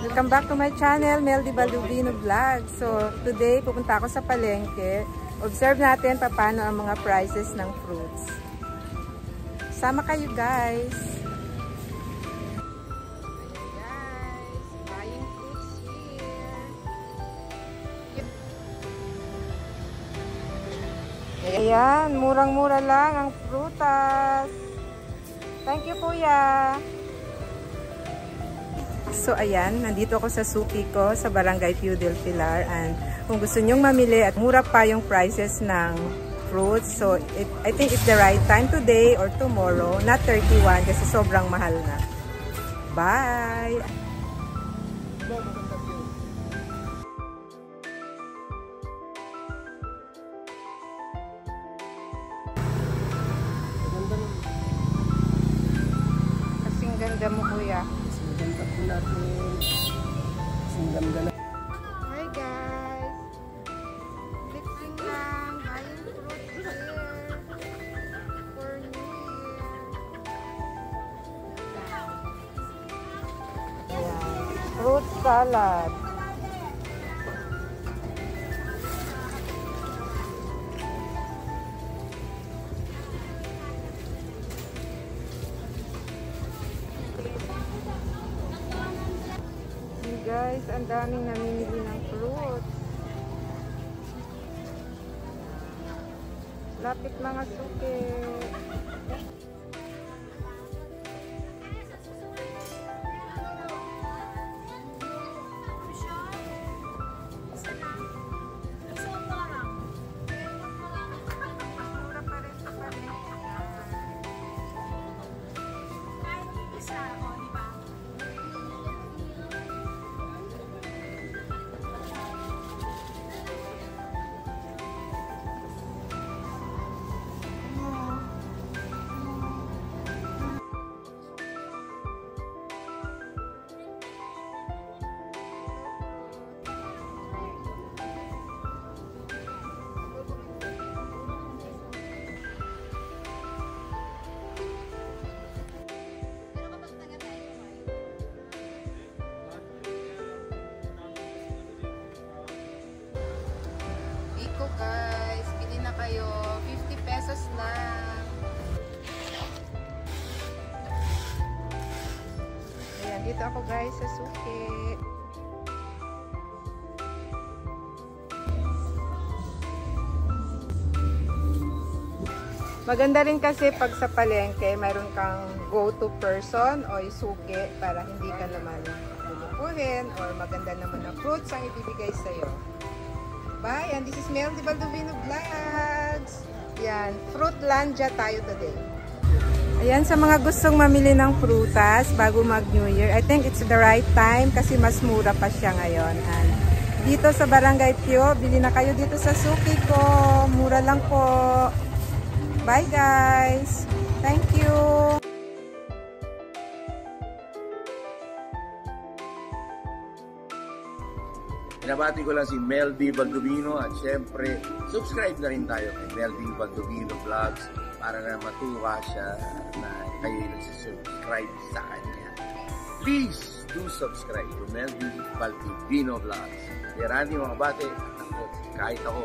Welcome back to my channel, Meldy Baldovino Vlog. So, today pupunta ako sa palengke. Observe natin paano ang mga prices ng fruits. Sama kayo guys. Buying fruits here. Ayan, murang-mura lang ang prutas. Thank you, kuya. So ayan, nandito ako sa suki ko sa Barangay Pio del Pilar, and kung gusto nyong mamili at mura pa yung prices ng fruits, so I think it's the right time today or tomorrow, not 31 kasi sobrang mahal na. Bye! Kasing ganda mo, kuya. Hi guys, fixing lang, buying fruits here for New Year. Ayan, fruit salad. Guys, ang daming namimili ng fruits. Lapit mga suki. Mura pa rin sa palengke. Guys, bili na kayo, 50 pesos lang. Ayan, dito ako guys sa suki. Maganda rin kasi pag sa palengke mayroon kang go-to person o suki para hindi ka naman lulukuhin, or maganda naman na fruits ang ibibigay sa'yo. Bye, and this is Meldy Baldovino Vlogs. Yan, Fruitlandia tayo today. Ayan, sa mga gustong mamili ng prutas bago mag New Year, I think it's the right time kasi mas mura pa siya ngayon. And dito sa Barangay Pio, bili na kayo dito sa suki ko. Mura lang po. Bye guys. Thank you. Pinabati ko lang si Meldy Baldovino, at syempre subscribe na rin tayo kay Meldy Baldovino Vlogs para na matuwa siya na kayo nagsisubscribe sa kanya. Please do subscribe to Meldy Baldovino Vlogs. Kaya Randy mga bate, kahit ako